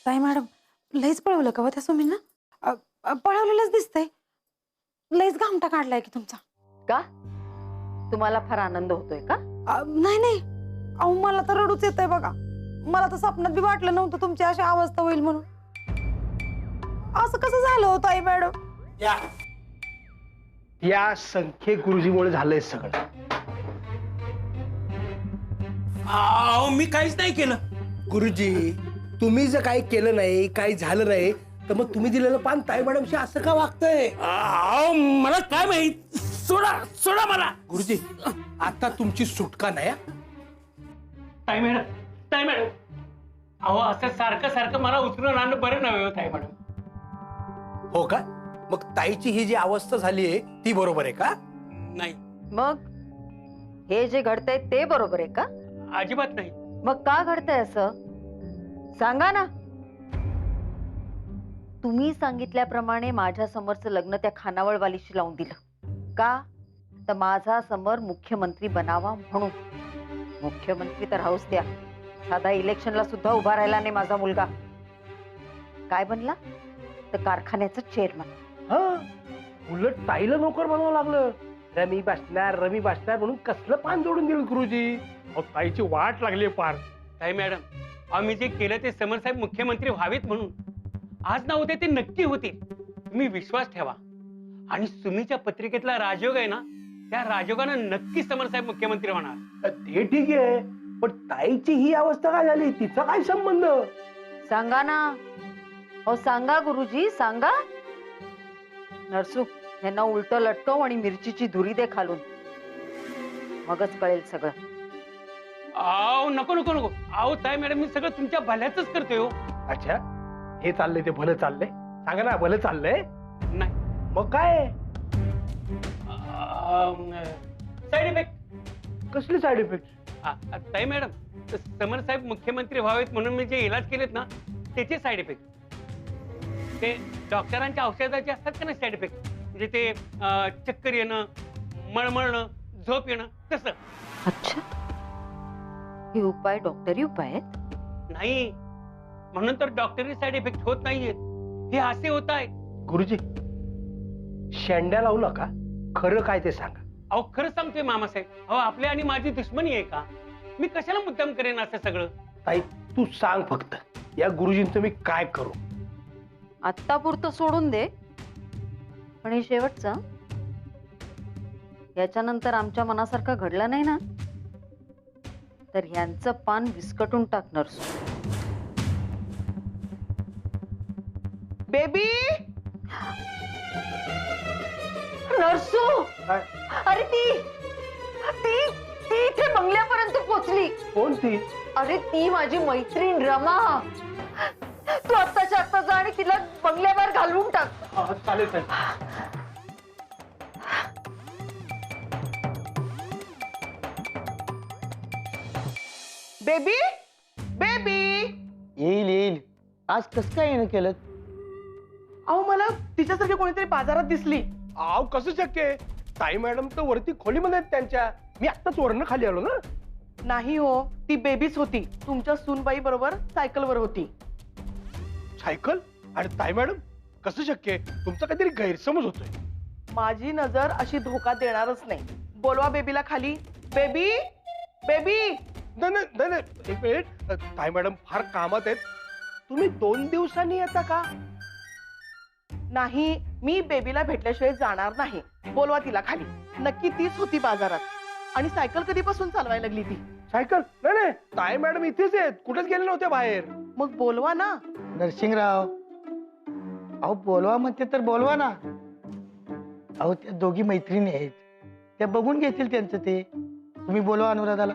ताई मॅडम, लईच पळवलं का हो त्या सुमींना? पळवलेलंच दिसतंय. लईच घामटा काढलाय की तुमचा. का तुम्हाला फार आनंद होतोय का? नाही नाही, अहो मला तर रडूच येतंय बघा. मला तर स्वप्नात बी वाटलं नव्हतं तुमची अशी अवस्था होईल म्हणून. असं कसं झालं हो ताई मॅडम? या संख्ये गुरुजीमुळे झालंय सगळं. अहो मी काहीच नाही केलं. गुरुजी, तुम्ही जर काही केलं नाही, काही झालं नाही, तर मग तुम्ही दिलेलं पान ताई मॅडमशी असं का वागतंय? अहो मला काय माहित. सोडा सोडा मला. गुरुजी, आता तुमची सुटका नाही हा? ताई मॅडम, ताई मॅडम, अहो असं सारखं सारखं मला उचलून आणणं बरं नव्हे हो ताई मॅडम. हो का? मग ताईची ही जी अवस्था झाली आहे ती बरोबर आहे का? नाही, मग हे जे घडतंय ते बरोबर आहे का? अजिबात नाही. मग का घडतंय असं सांगा ना. तुम्ही सांगितल्याप्रमाणे माझ्या समोरचं लग्न त्या खानावळवालीशी लावून दिलं का? तर माझा समोर मुख्यमंत्री बनावा म्हणून. मुख्यमंत्री तर हाऊस द्या, साधा इलेक्शनला सुद्धा उभा राहिला नाही माझा मुलगा. काय बनला? तर कारखान्याचं चेअरमन. हा, उलट ताईला नोकर बनावं लागलं. रमी बसणार म्हणून कसलं पान जोडून दिलं गुरुजी? अहो ताईची वाट लागली पार. ताई मॅडम, आम्ही जे केलं ते समर साहेब मुख्यमंत्री व्हावेत म्हणून. आज ना उद्या ते नक्की होतील, तुम्ही विश्वास ठेवा. आणि सुमीच्या पत्रिकेतला राजयोग आहे ना, त्या राजयोगानं नक्की समर साहेब मुख्यमंत्री होणार. ते ठीक आहे, पण ताईची ही अवस्था काय झाली? तिचा काय संबंध? सांगा ना. हो सांगा गुरुजी, सांगा. नरसू, यांना उलट लटकव आणि मिरचीची धुरी दे खालून, मगच कळेल सगळं. अहो नको नको नको. अहो ताई मॅडम, मी सगळं तुमच्या भल्याचंच करतोय हो. अच्छा, हे चाललंय ते भलं चाललंय? सांगा ना, भलं चाललंय? नाही, मग काय? Side effect. कसली साईड इफेक्ट? ताई मॅडम, समर साहेब मुख्यमंत्री व्हावेत म्हणून मी जे इलाज केलेत ना, त्याचे साईड इफेक्ट. ते डॉक्टरांच्या औषधाचे असतात का ना साईड इफेक्ट, म्हणजे ते चक्कर येणं, मळमळणं, झोप येणं, तसं. अच्छा, हे उपाय डॉक्टरी उपाय आहेत? नाही, म्हणून तर डॉक्टरी साईड इफेक्ट होत नाहीयेत. हे असे होत आहे. गुरुजी, शेंड्या लावू नका, खरं काय ते सांगा. अहो खरं सांगतोय मामासाहेब. अहो आपली आणि माझी दुश्मनी आहे का? मी कशाला मुद्दाम करेन असं सगळं? ताई तू सांग फक्त, या गुरुजींचं मी काय करू? आत्तापुरतं सोडून दे, पण हे शेवटचं, याच्यानंतर आमच्या मनासारखं घडलं नाही ना, तर यांचं पान विस्कटून टाक नरसू. बेबी, नरसू, काय? अरे ती ती ती इथे बंगल्यापर्यंत पोहोचली. कोणती? अरे ती माझी मैत्रीण रमा. तू आत्ताच्या आत्ता जा आणि तिला बंगल्यावर घालवून टाक. चालेल चालेल. Baby, baby. येईल येईल. आज कसं काय येणं केलं? अहो मला तिच्यासारखी कोणीतरी बाजारात दिसली. आव कसं शक्य आहे? ताई मॅडम तर वरती खोलीमध्ये आहेत त्यांच्या. मी आत्ताच वरनं खाली आलो ना. नाही हो, ती बेबीच होती. तुमच्या सूनबाई बरोबर सायकलवर होती. सायकल? आणि ताई मॅडम कसं शक्य आहे? तुमचा काहीतरी गैरसमज होतोय. माझी नजर अशी धोका देणारच नाही. बोलवा बेबीला खाली. Baby, baby. नाही नाही नाही नाही, एक मिनिट. ताई मॅडम फार कामात आहेत. तुम्ही 2 दिवसांनी येता का? नाही, मी बेबीला भेटल्याशिवाय जाणार नाही. बोलवा तिला खाली. नक्की तीच होती बाजारात. आणि सायकल कधीपासून चालवायला लागली ती? सायकल? नाही नाही, ताई मॅडम इथेच आहेत, कुठेच गेले नव्हते बाहेर. मग बोलवा ना. नरसिंगराव, अहो बोलवा म्हणते तर बोलवा ना. अहो त्या दोघी मैत्रिणी आहेत, त्या बघून घेतील त्यांचं ते. तुम्ही बोलवा अनुराधाला.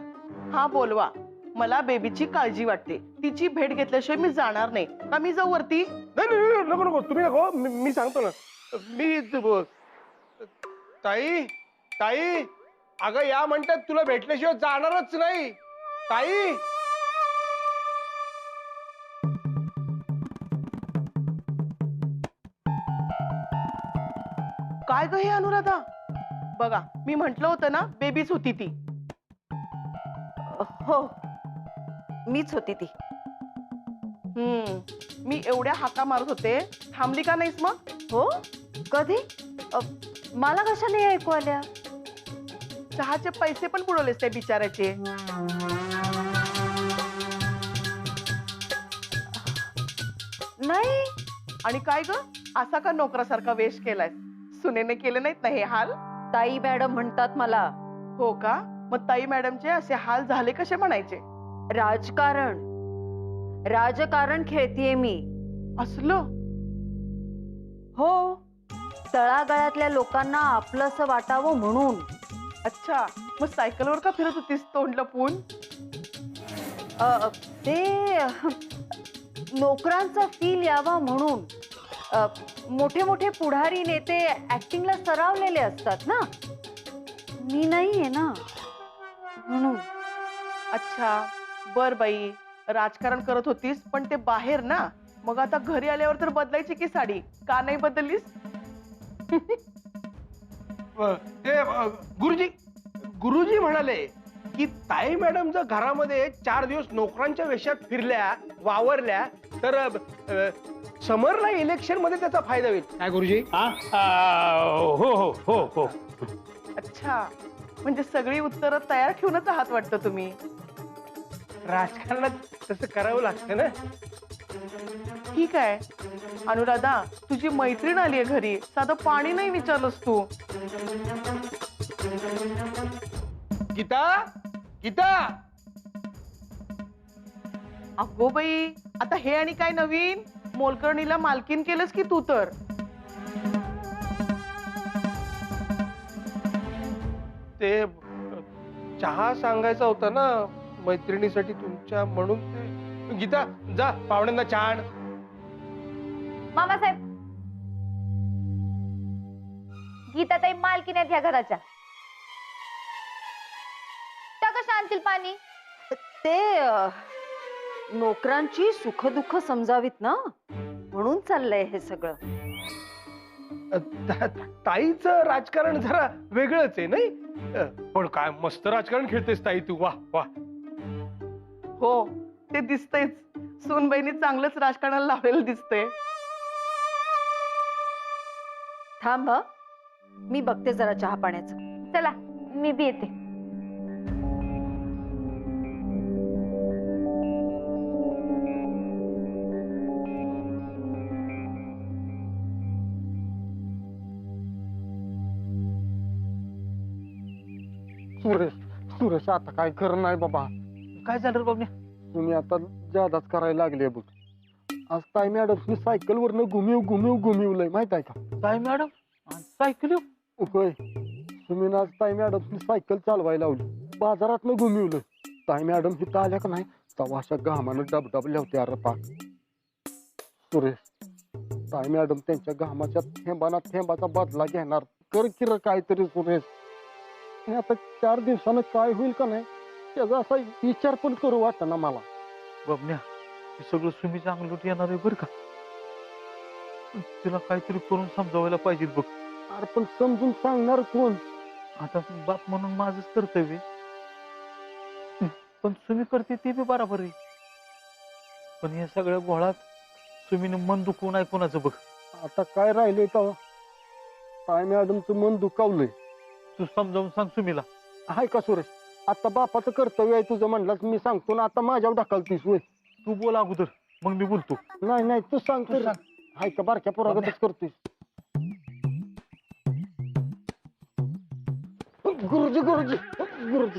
हा बोलवा. मला बेबीची काळजी वाटते. तिची भेट घेतल्याशिवाय मी जाणार नाही. का मी जाऊ वरती? नाही नाही नको नको, तुम्ही नको. मी सांगतो ना. मी ताई ताई, अगं या म्हणतात तुला भेटल्याशिवाय जाणारच नाही. ताई. काय ग हे अनुराधा? बघा, मी म्हंटल होतं ना, बेबीच होती ती. हो, मीच होती ती. मी एवढ्या हाका मारत होते, थांबली का नाहीस मग? हो कधी मला कशा नाही ऐकू आल्या? चहाचे पैसे पण बुडवलेस त्या बिचाराचे. नाही. आणि काय ग, असा का नोकरासारखा वेश केलाय? सुनेने केले नाहीत ना हे हाल? ताई मॅडम म्हणतात मला. हो का? मग ताई मॅडमचे असे हाल झाले कसे म्हणायचे? राजकारण खेळतीये मी. असलं? हो, तळागाळातल्या लोकांना आपलंसं वाटावं म्हणून. अच्छा, मग सायकलवर का फिरत होतीस तोंड लपवून? ते नोकरांचा फील यावा म्हणून. मोठे मोठे पुढारी नेते ऍक्टिंगला सरावलेले असतात ना, मी नाहीये ना म्हणून. अच्छा, बर बाई, राजकारण करत होतीस पण ते बाहेर ना, मग आता घरी आल्यावर तर बदलायची की साडी, का नाही बदललीस? गुरुजी म्हणाले की ताई मॅडम जर घरामध्ये 4 दिवस नोकरांच्या वेशात फिरल्या, वावरल्या तर समरला इलेक्शन मध्ये त्याचा फायदा होईल. काय गुरुजी? हो हो हो हो. अच्छा, म्हणजे सगळी उत्तरं तयार ठेवूनच आहात वाटतं तुम्ही. राजकारणात तसं करावं लागतं ना. ठीक आहे अनुराधा, तुझी मैत्रीण आलीये घरी, साधं पाणी नाही विचारलंस तू. गीता, गीता. अगो बाई, आता हे आणि काय नवीन? मोलकर्णीला मालकीन केलंस की तू तर. ते चहा सांगायचा होता ना मैत्रिणीसाठी तुमच्या, म्हणून ते. गीता, जा पाहुण्यांना चहा आण. मामासाहेब, गीताताई मालकीण आहेत ह्या घराच्या, त्या कशा आणतील पाणी? ते नोकरांची सुखदुःख समजावीत ना, म्हणून चाललंय हे सगळं. ताईचं राजकारण जरा वेगळंच आहे नाही? पण काय मस्त राजकारण खेळतेस ताई तू, वा वा. हो, ते दिसतंयच. सूनबाईंनी चांगलंच राजकारणाला लावलेलं दिसतंय. थांब हं. मी बघते जरा चहा पाण्याचं. चला मी बी येते. सुरेश आता काय खरं नाही बाबा. काय झालं बाबा? तुम्ही आता जादाच करायला लागले बघ. आज ताई मॅडम सायकल वरनं घुमिवलंय माहित आहे का? ताई मॅडम सायकल? होय, तुम्ही आज ताई मॅडम सायकल चालवायला लावली, बाजारातनं घुमिवलं. ताई मॅडम इथं आल्या का नाही तेव्हा अशा घामानं डबडबल्या होत्या अरे पाक. सुरेश, ताई मॅडम त्यांच्या घामाच्या थेंबाचा बदला घेणार. कर किर काहीतरी सुरेश. आणि आता 4 दिवसानं काय होईल का नाही त्याचा असा विचार पण करू वाटत ना मला. बाबन्या, हे सगळं सुमीच्या अंगलट येणार आहे बरं का. तिला काहीतरी करून समजावायला पाहिजे बघ. अरे पण समजून सांगणार कोण? आता बाप म्हणून माझंच कर्तव्य, पण सुमी करते ते बी बरोबर आहे. पण या सगळ्या गोळात सुमीने मन दुखवून ऐकूनाचं बघ. आता काय राहिलंय तेव्हा? ताई मॅडमचं मन दुखावलंय. तू समजावून सांग सुमीला. हाय का सुरेश? आता बापाचं कर्तव्य आहे तुझं म्हणलास, मी सांगतो ना, आता माझ्यावर ढकलतीस होय. तू बोल अगोदर, मग मी बोलतो. नाही तू सांग. हाय का बारक्या पोरागतच करतोय. गुरुजी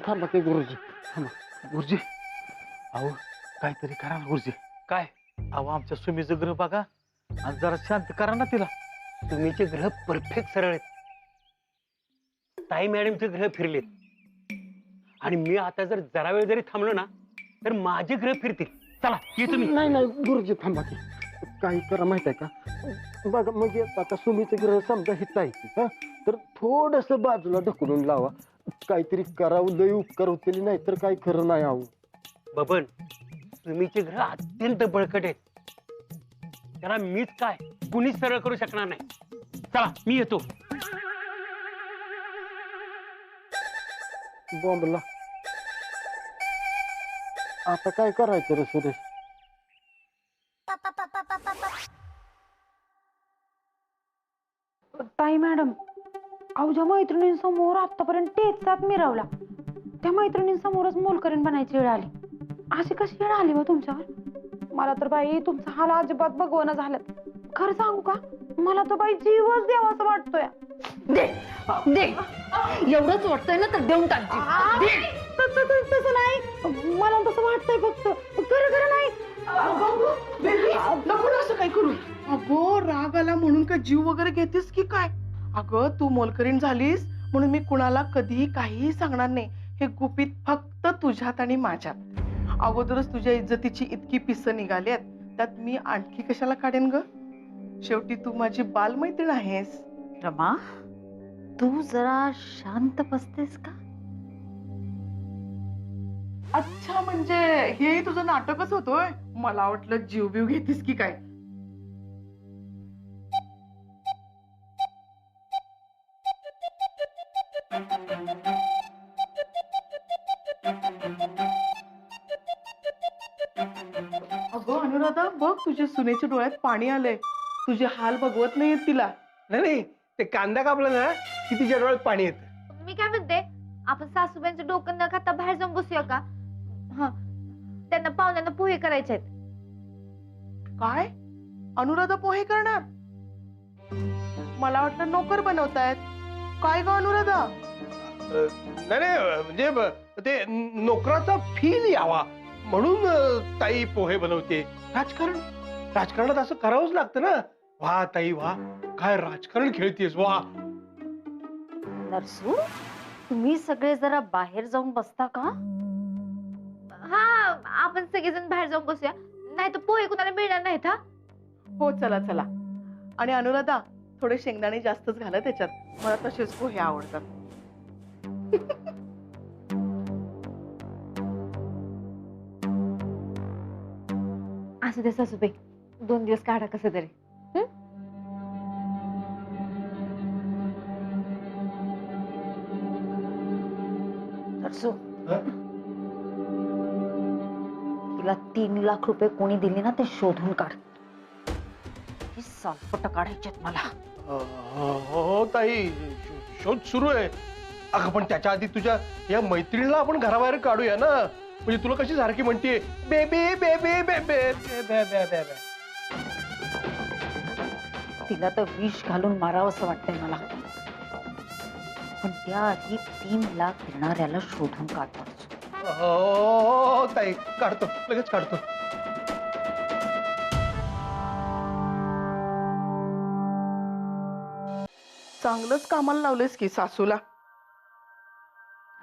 थांबा की गुरुजी. गुरुजी, अहो काहीतरी करा ना गुरुजी. काय? अहो आमच्या सुमीचं ग्रह बघा आणि जरा शांत करा ना तिला. तुम्हीचे ग्रह परफेक्ट सरळ आहेत. ताई मॅडमचे ग्रह फिरलेत आणि मी आता जर जरा वेळ जरी थांबलो ना तर माझे ग्रह फिरतील. चला ये तुम्ही. नाही गुरुजी थांबा की. काही करा माहित आहे का बघा, मग आता सुमीचं ग्रह समजा हित आहे की, तर थोडस बाजूला ढकलून लावा. काहीतरी करावं, लय उपकार होतील, नाही तर काही खरं नाही. आहो बबन, तुम्हीचे ग्रह अत्यंत बळकट आहेत. त्याला मीच काय कुणीच सरळ करू शकणार नाही. चला मी येतो. बॉम्बला आता काय करायचं रे सुरेश? ताई मॅडम, अहो ज्या मैत्रिणींसमोर आतापर्यंत टेचात मिरवला त्या मैत्रिणींसमोरच मोलकरीण बनायची वेळ आली. अशी कशी वेळ आली मग तुमच्यावर? मला तर बाई तुमचा हाल अजिबात बघवणं झालं. खरं सांगू का, मला तर बाई जीवच द्यावा असं वाटतोय. दे दे, एवढंच वाटतंय ना तर देऊन टाक जीव. तसं नाही, मला तसं वाटतंय फक्त. खरं खरं नाही. नको असं काय करू. अगं राग आला म्हणून काय जीव वगैरे घेतेस की काय? अगं तू मोलकरीण झालीस म्हणून मी कुणाला कधीही काहीही सांगणार नाही. हे गुपित फक्त तुझ्यात आणि माझ्यात. अगोदरच तुझ्या इज्जतीची इतकी पिसं निघाल्यात, त्यात मी आणखी कशाला काढेन ग? शेवटी तू माझी बालमैत्रीण आहेस. रमा, तू जरा शांत बसतेस का? अच्छा, म्हणजे हेही तुझं नाटकच होतोय. मला वाटलं जीव बीव घेतीस की काय. अगं अनुराधा, बघ तुझ्या सुनेच्या डोळ्यात पाणी आलंय. तुझे हाल बघवत नाहीयेत तिला. नाही नाही, ते कांदा कापला ना की तिच्या डोळ्यात पाणी येतं. मी काय म्हणते, आपण सासूबाईंचं डोकं न खाता बाहेर जाऊन बसूया का? हा, त्यांना पाहुण्यांना पोहे करायचे आहेत. काय अनुराधा पोहे करणार? मला वाटलं नोकर बनवतायत. काय ग अनुराधा? नाही नाही, म्हणजे ते नोकराचा फील यावा म्हणून ताई पोहे बनवते. राजकारणात असं करावंच लागतं ना. वा ताई वा, काय राजकारण खेळतेस वा. नरसू, तुम्ही सगळे जरा बाहेर जाऊन बसता का? हा, आपण सगळेजण बाहेर जाऊन बसूया, नाही तर पोहे कुणाला मिळणार नाहीत. हा, हो चला चला. आणि अनुराधा, थोडे शेंगदाणे जास्तच घाला त्याच्यात. मला तसेच पोहे आवडतात. असू दे सासूबाई, 2 दिवस काढा कसं तरी. नरसू, तिला 3 लाख रुपये कोणी दिले ना ते शोधून काढ. ही सालपट काढायच्यात मला. हो ताई, शोध सुरू आहे. अगं पण त्याच्या आधी तुझ्या या मैत्रिणीला आपण घराबाहेर काढूया ना. म्हणजे तुला कशी सारखी म्हणते बेबी बेबी बेबी. तिला तर विष घालून मारावं असं वाटतंय मला. पण त्याआधी 3 लाख देणाऱ्याला शोधून काढतो. हो ताई, काढतो, लगेच काढतो. चांगलंच कामाला लावलेस की सासूला.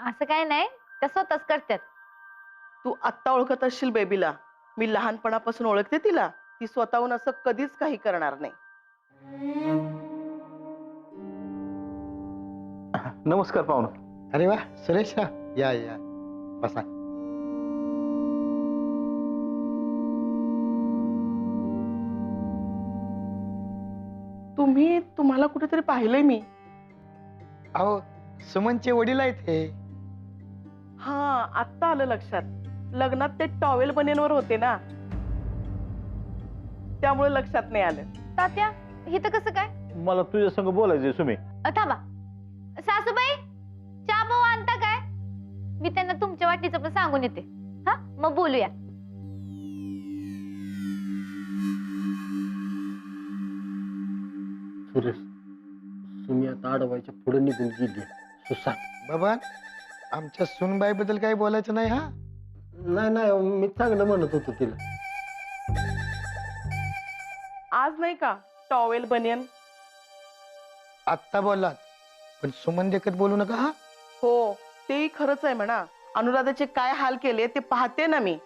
असं काय नाही, त्या स्वतःच करतात. तू आत्ता ओळखत असशील बेबीला. मी लहानपणापासून ओळखते तिला. ती स्वतःहून असं कधीच काही करणार नाही. नमस्कार पाहुणा. अरे वा सुरेश, या या बसा. तुम्हाला कुठेतरी पाहिलंय मी. अहो सुमनचे वडील आहेत हे. हा, आत्ता आलं लक्षात. लग्नात ते टॉवेल बनियनवर होते ना, त्यामुळे लक्षात नाही आलं. तात्या, हे तर कसं काय? मला तुझ्या संग बोलायचंय सुमे. थांबा, सासूबाई चहा पाव आणता काय? मी त्यांना तुमच्या वाटणीचं पण सांगून येते. हा, मग बोलूया. सुरेश, सुमी आता अडवायच्या पुढे निघून गेली. सुसा बाबा, आमच्या सुनबाई बद्दल काही बोलायचं नाही हा. नाही नाही, मी चांगलं म्हणत होतो तिला. आज नाही का टॉवेल बनियन? आत्ता बोललात, पण सुमन देखत बोलू नका हा. हो, तेही खरंच आहे म्हणा. अनुराधाचे काय हाल केले ते पाहते ना मी.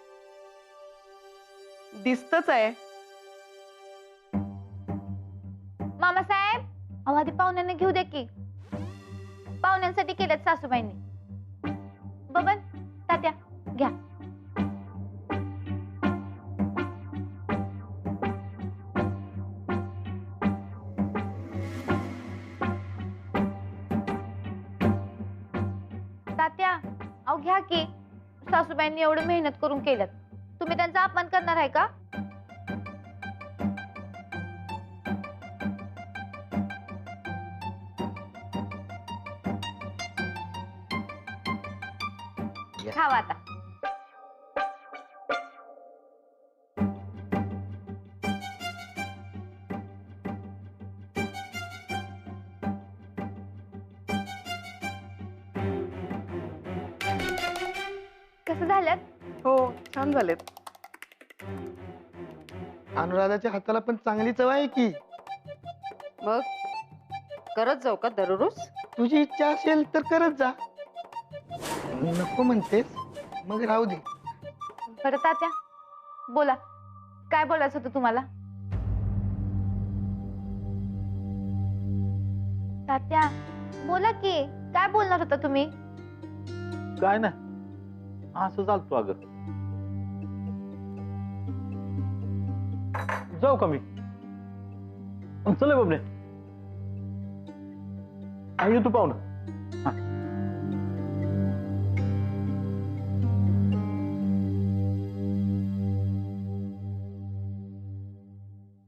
दिसतच आहे. मामासाहेब, अहो आधी पाहुण्यांना घेऊ द्या की. पाहुण्यांसाठी केल्यात सासूबाईंनी. बबन, तात्या घ्या. तात्या, अहो घ्या की. सासूबाईंनी एवढं मेहनत करून केल्यात, तुम्ही त्यांचा अपमान करणार आहे का? खावा आता. कसं झालं? हो, छान झालेत. अनुराधाच्या हाताला पण चांगली चव आहे की. मग करत जाऊ का दररोज? तुझी इच्छा असेल तर करत जा. नको म्हणतेस मग राहू दे. बरं तात्या, बोला, काय बोलायचं होतं तुम्हाला? तात्या बोला की, काय बोलणार होता तुम्ही? काय नाही, असं चालतो अगं. जाऊ का मी? चल बाबले, येतो पाहुणं.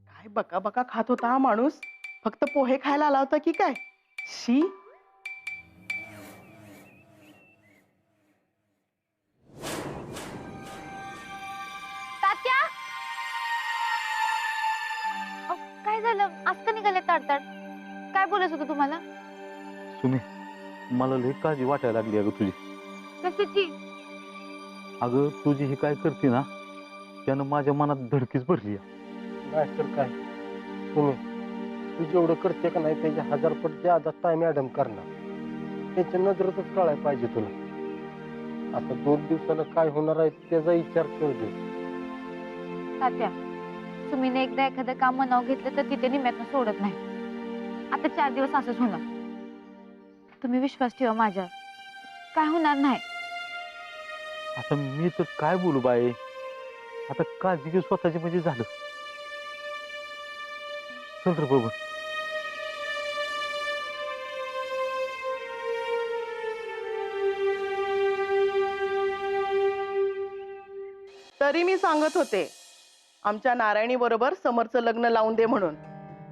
काय बका बका खात होता हा माणूस. फक्त पोहे खायला आला होता की काय? शी. तात्या, अहो, काय झालं? आज का निघाले ताडताड? काय बोलायचं होतं तुम्हाला? सुमी, मला लई काळजी वाटायला लागली अगं तुझी. कशाची? अगं तुझी ही काय करते ना, त्यानं माझ्या मनात धडकीच भरली. नाहीतर काय तुम्ही, तू जेवढं करते का नाही त्याच्या 1000 पट ज्यादा ताई मॅडम करणार. त्याच्या नजरेतच कळायला पाहिजे तुला. आता 2 दिवसानं काय होणार आहे त्याचा विचार कर दे. तात्या, तुम्ही एकदा एखादं काम मनावर घेतलं तर तिथे निम्यातनं सोडत नाही. आता 4 दिवस असंच होणार. तुम्ही विश्वास ठेवा माझ्यावर, काय होणार नाही. आता मी तर काय बोलू बाई, आता काळजी घे स्वतःची म्हणजे झालं. चल रे बाबा. तरी मी सांगत होते आमच्या नारायणी बरोबर समरचं लग्न लावून दे म्हणून,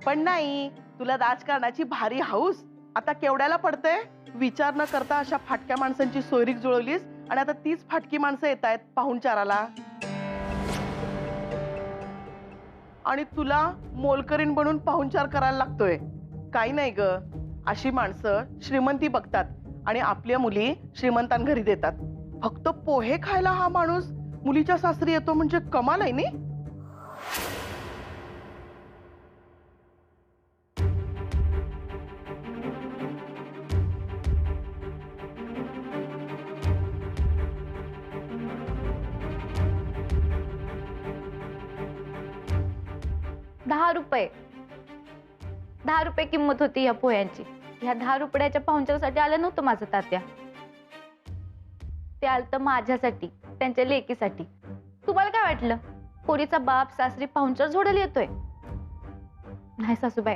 पण नाही. तुला राजकारणाची भारी हाऊस. आता केवढ्याला पडतंय? विचार न करता अशा फाटक्या माणसांची सोयरीक जुळवलीस आणि आता तीच फाटकी माणसं येत आहेत पाहुणचाराला. आणि तुला मोलकरीण बनून पाहुणचार करायला लागतोय. काही नाही ग, अशी माणसं श्रीमंती बघतात आणि आपल्या मुली श्रीमंतांघरी देतात. फक्त पोहे खायला हा माणूस मुलीच्या सासरी येतो म्हणजे कमाल आहे नी. ₹10 किंमत होती या पोह्यांची. ह्या 10 रुपयाच्या पाहुणचारासाठी आलं नव्हतं माझं तात्या. ते आलं तर माझ्यासाठी, त्यांच्या लेकीसाठी. तुम्हाला काय वाटलं पोरीचा बाप सासरी पाहुणचार झोडायला येतोय? नाही सासूबाई,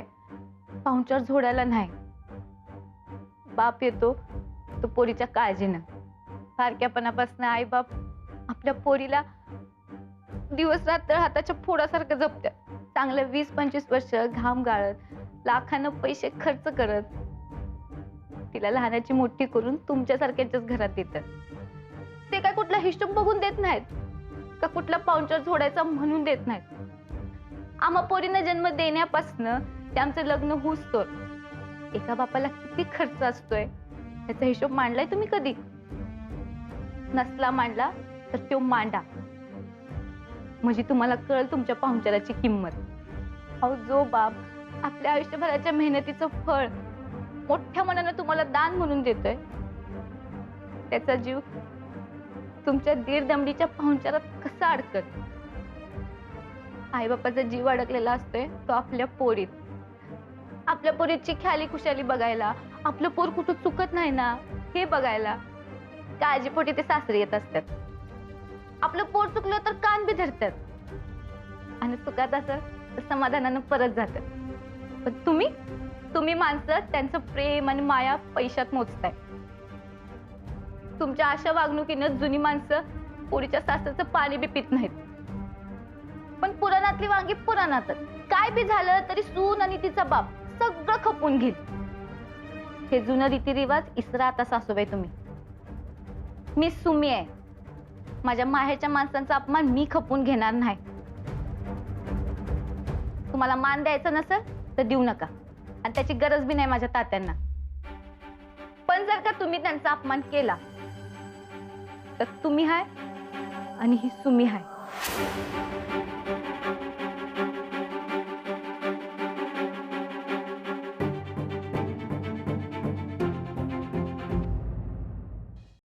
पाहुणचार झोडायला नाही. बाप येतो तो पोरीच्या काळजीनं. फारक्यापणापासून आई बाप आपल्या पोरीला दिवस रात्र हाताच्या फोडासारखं जपतात. चांगलं 20-25 वर्ष घाम गाळत, लाखानं पैसे खर्च करत तिला लहानाची मोठी करून तुमच्यासारख्याच्याच घरात देतात. ते काय कुठला हिशोब बघून देत नाहीत का कुठला पाहुणचार झोडायचा म्हणून देत नाहीत. आम्हा पोरीनं जन्म देण्यापासनं ते आमचं लग्न होऊस्तोवर एका बापाला किती खर्च असतोय त्याचा हिशोब मांडलाय तुम्ही कधी? नसला मांडला तर तो मांडा, म्हणजे तुम्हाला कळेल तुमच्या पाहुणचाराची किंमत. अहो, जो बाप आपल्या आयुष्यभराच्या मेहनतीचं फळ मोठ्या मनानं तुम्हाला दान म्हणून देतोय, त्याचा जीव तुमच्या दीरदमडीच्या पाहुणचारात कसा अडकत? आईबापाचा जीव अडकलेला असतोय तो आपल्या पोरीत. आपल्या पोरीची ख्याली खुशाली बघायला, आपलं पोर कुठं चुकत नाही ना हे बघायला काळजीपोटी ते सासरी येत असतात. आपलं पोर चुकलं तर कान बी धरतात आणि चुकात असं समाधानानं परत जातात. पण तुम्ही माणसं त्यांचं प्रेम आणि माया पैशात मोजताय. तुमच्या अशा वागणुकीनं जुनी माणसं पोरीच्या सासरचं पाणी बी पित नाहीत. पण पुराणातली वांगी पुराणातच. काय बी झालं तरी सून आणि तिचा बाप सगळं खपून घेईल. हे जुनं रीतिरिवाज इसरा आता सासूबाई तुम्ही. मी सुमी आहे, माझ्या माहेरच्या माणसांचा अपमान मी खपून घेणार नाही. तुम्हाला मान द्यायचा नसेल तर देऊ नका, आणि त्याची गरज बी नाही माझ्या तात्यांना. पण जर का तुम्ही त्यांचा अपमान केला तर तुम्ही हाय आणि ही सुमी हाय.